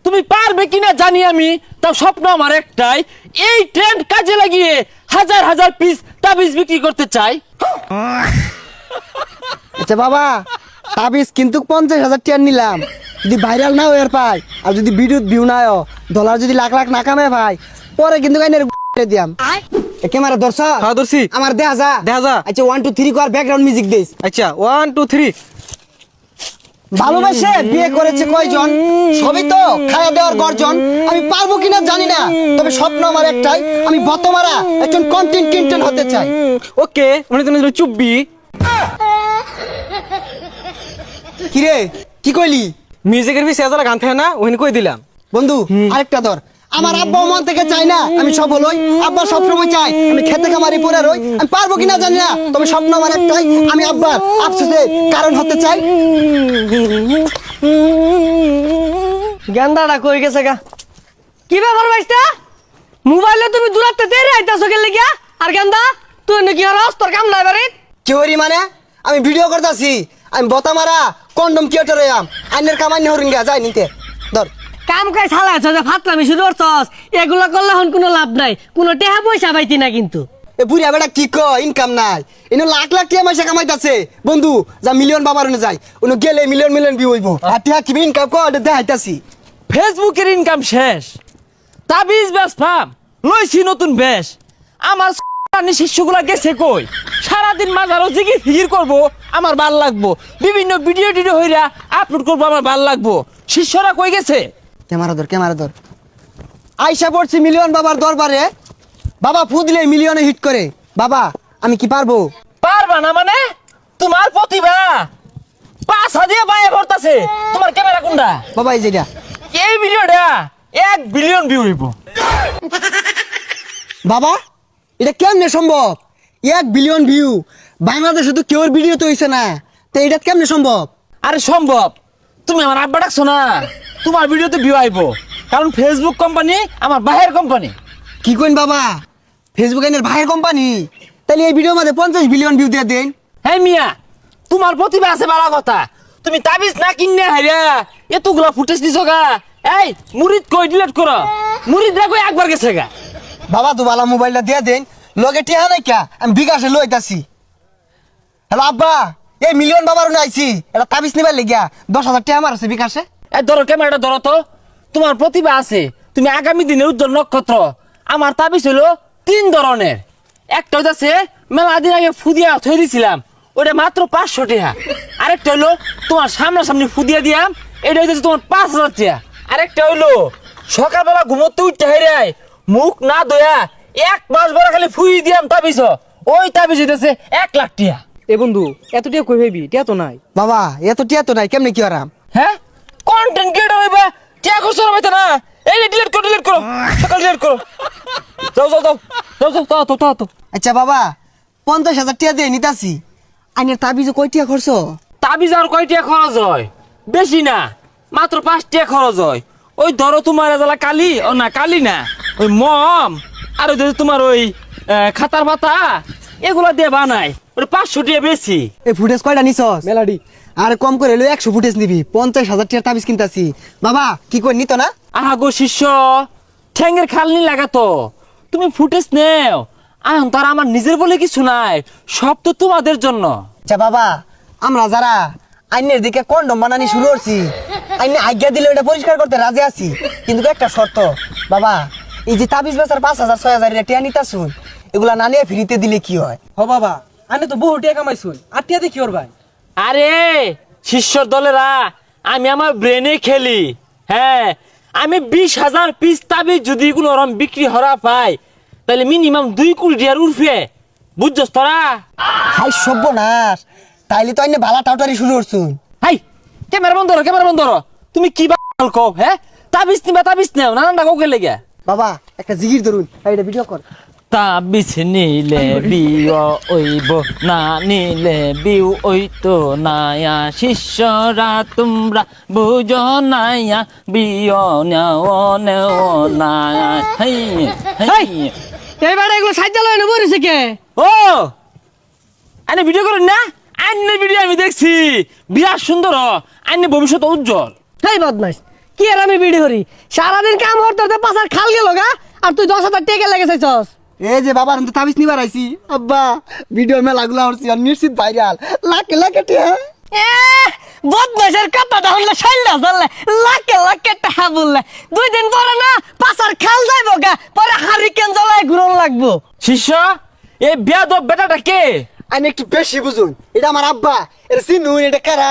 তুমি পারবে কিনা জানি আমি, তাও স্বপ্ন আমার একটাই, এই ট্রেন্ড কাজে লাগিয়ে হাজার হাজার পিস তাবিজ বিক্রি করতে চাই। আচ্ছা বাবা, তাবিজ কিন্তু 50,000 টাকা নিলাম, যদি ভাইরাল না হয়ে পাই আর যদি ভিডিও ভিউ না হয়, ডলার যদি লাখ লাখ না কামে ভাই, পরে কিন্তু গাইনের দিয়াম। ক্যামেরা ধরছ? হ্যাঁ ধরছি। আমার দেখা যা। আচ্ছা 1 2 3 কর, ব্যাকগ্রাউন্ড মিউজিক দিস। আচ্ছা 1 2 3। ভালোবাসে বিয়ে করেছে কয়জন, সবই তো খাওয়া দেওয়ার গর্জন। আমি পারবো কিনা জানি না, তবে স্বপ্ন আমার একটাই, আমি বতমারা একজন কন্টেন্ট ক্রিয়েটর হতে চাই। ওকে, মানে তুমি চুপবি। কিরে কি কইলি? মিউজিকের বি সেজালা গান থাকে না, ওখানে কই দিলাম। বন্ধু আরেকটা ধর। আমার আব্বা মন থেকে চাই না আমি সফল হই, আব্বা সবসময় চাই আমি খেতে খামারি পড়ে রই। আমি পারবো কিনা জানি না, তবে স্বপ্ন আমার একটাই, আমি আব্বার আফসোসের কারণ হতে চাই। গেন্দাটা কই গেছে গা? কি ব্যাপার ভাইস্তা? মোবাইলে তুমি দূরাতে তেরে আইতাছো গেলে গিয়া? আর গেন্দা তুই নাকি আর তোর কাম নাই বাড়ি? কি হরি মানে? আমি ভিডিও করতেছি, আমি বতামারা কন্ডম ক্রিয়েটর হইয়াম, আইনের কামাই হরিঙ্গা যাই নিতে ধর। কাম কাজ চালাইছ যে ফাতলামি শুরু করছস, এগুলা করলে হন কোনো লাভ নাই, কোনো টেহা পয়সা পাইতি না কিন্তু। এ বুড়ি বেটা কি কয়, ইনকাম নাই, ইনো লাখ লাখ টাকা পয়সা কামাইতাছে। বন্ধু যা মিলিয়ন বাবার যায়, উনি গেলে মিলিয়ন মিলিয়ন ভিউ হইব। আর টিয়া কি ইনকাম কর দেখাইতাছি। ফেসবুকের ইনকাম শেষ, তাবিজ ব্যাস ফাম লইছি নতুন বেশ। আমার শিষ্যগুলা গেছে কই? সারাদিন মাঝারও জিগি ফিগির করবো, আমার ভাল লাগবো। বিভিন্ন ভিডিও টিডিও হইরা আপলোড করবো, আমার ভাল লাগবো। শিষ্যরা কই গেছে? ক্যামেরা ধর। আইসা পড়ছি মিলিয়ন বাবার দরবারে, বাবা ফু দিলে মিলিয়নে হিট করে। বাবা আমি কি পারবো? পারবা না মানে? তোমার প্রতিভা পাছা দিয়ে বাইরে ভরতাছে। তোমার ক্যামেরা কোনটা? বাবা এই যেটা। এই ভিডিওটা 1 বিলিয়ন ভিউ হইব। বাবা এটা কেমনে সম্ভব? 1 বিলিয়ন ভিউ বাংলাদেশে তো কেউ ভিডিও তো হইছে না, তো এটা কেমনে সম্ভব? আরে সম্ভব, তুমি আমার আব্বা ডাকছো না, তোমার ভিডিওতে ভিউ আইব। কারণ ফেসবুক কোম্পানি আমার বাহের কোম্পানি। কি কইন বাবা, ফেসবুক এর ভাইয়ের কোম্পানি? তাহলে এই ভিডিওর মধ্যে 50 বিলিয়ন ভিউ দিয়ে দেন। হ্যাঁ মিয়া, তোমার প্রতিভা আছে বালা কথা, তুমি তাবিজ না কিনে হাইরা এতগুলা ফুটেজ দিছো গা। এই মুরিদ কই ডিলিট করো, মুরিদ রা কই একবার গেছে গা। বাবা তো বালা মোবাইলটা দিয়ে দেন, লগে টিহা নাই কা, আমি বিকাশে লইতাছি। হ্যালো আব্বা, এই মিলিয়ন বাবার আইছি, এটা তাবিজ নিবার লাগিয়া 10,000 টাকা আমার আছে বিকাশে। এই ধরো ক্যামেরাটা ধরো তো, তোমার প্রতিভা আছে, তুমি আগামী দিনের উজ্জ্বল নক্ষত্র। আমার তাবিজ হলো 3 ধরনের। একটা হচ্ছে মেলা দিন আগে ফুদিয়া থই দিছিলাম, ওটা মাত্র 500 টাকা। আরেকটা হলো তোমার সামনাসামনি ফুদিয়া দিয়াম, এটা হচ্ছে তোমার 5,000 টাকা। আরেকটা হইলো সকালবেলা ঘুমোতে উঠতে হেরাই মুখ না ধোয়া 1 মাস বড় খালি ফুই দিয়াম তাবিজ, ওই তাবিজ হইতেছে 1 লাখ টাকা। এ বন্ধু এত টিয়া কই ভাবি, টিয়া তো নাই। বাবা এত টিয়া তো নাই, কেমনে কি আরাম? হ্যাঁ কন্টেন্ট ক্রিয়েটর হইবা, টাকা খরচ হবে না। এই ডিলিট করো সকাল ডিলিট করো। যাও। আচ্ছা বাবা 50,000 টাকা দিয়ে নিতাছি, আইনের তাবিজে কয় টাকা খরচ? তাবিজ আর কয় টাকা খরচ হয়? বেশি না, মাত্র 5 টাকা খরচ হয়। ওই ধরো তোমার এজালা কালি, ও না কালি না, ওই মম আর ওই ধরো তোমার ওই খাতার পাতা, এগুলা দিয়ে বানাই, ওটা 500 টাকা বেশি। এই ফুটেজ কয়টা নিছস? মেলাডি। আর কম করে হলো 100 ফুটেজ নিবি, 50,000 টাকার তাবিজ কিনতাছি। বাবা কি কই নিত না? আহা গো শিষ্য, ঠ্যাঙ্গের খালনি লাগাতো, তুমি ফুটেজ নেও। এখন তার আমার নিজের বলে কিছু নাই, সব তো তোমাদের জন্য। আচ্ছা বাবা, আমরা যারা আইনের দিকে কন্ডম বানানি শুরু করছি, আইনে আজ্ঞা দিলে এটা পরিষ্কার করতে রাজি আছি, কিন্তু একটা শর্ত। বাবা এই যে তাবিজ বেচার 5,000 6,000 টাকা নিতা শুন, এগুলা না নিয়ে ফ্রিতে দিলে কি হয়? হ বাবা, আনে তো বহু টিয়া কামাইছুন, আর টিয়া দেখি ওর ভাই। আরে শিষ্যর দলেরা, আমি আমার ব্রেনে খেলি। হ্যাঁ, আমি 20,000 পিস তাবিজ যদি কোনো রকম বিক্রি হরা পাই, তাহলে মিনিমাম 2 কোটি টাকার উঠবে, বুঝছস তোরা? হাই সর্বনাশ, তাইলে তো আইনে ভালা টাউটারি শুরু করছুন। হাই ক্যামেরা বন্ধ করো। তুমি কি বাল কও? হ্যাঁ তাবিজ নেও নানানটা কাউকে লেগে। বাবা একটা জিগির ধরুন, এটা ভিডিও কর। তাবিজ নিলে বিও ওইব, না নিলে বিউ ওইতো নায়া। শিষ্যরা তোমরা বুঝো নায়া, বিও নেও নায়া। এইবার এগুলো সাজ্জালয় না বরিছে কে? ও আইনে ভিডিও করেন না? আইনের ভিডিও আমি দেখছি, বিরাট সুন্দর, আইনে ভবিষ্যৎ উজ্জ্বল। হেই বদমাইশ, কি আর আমি বিড়ি হরি সারাদিন কাম করতে পাশার খাল গেল গা আর তুই 10,000 টাকা লেগেছিস এই যে বাবা আমি তো তাবিজ নিবার আইছি আব্বা ভিডিও মেলাগুলো হচ্ছে আর নিশ্চিত ভাইরাল লাখে লাখে টিয়া এ বদমাশের কথা তাহলে শাইলা জানলে লাখে লাখে টাকা বললে 2 দিন পরে না পাশার খাল যাইবো গা পরে হারিকেন জ্বলায় ঘুরন লাগবো শিষ্য এই বেয়াদব বেটাটা কে? আমি একটু বেশি বুঝুন এটা আমার আব্বা এটা চিনুন এটা কারা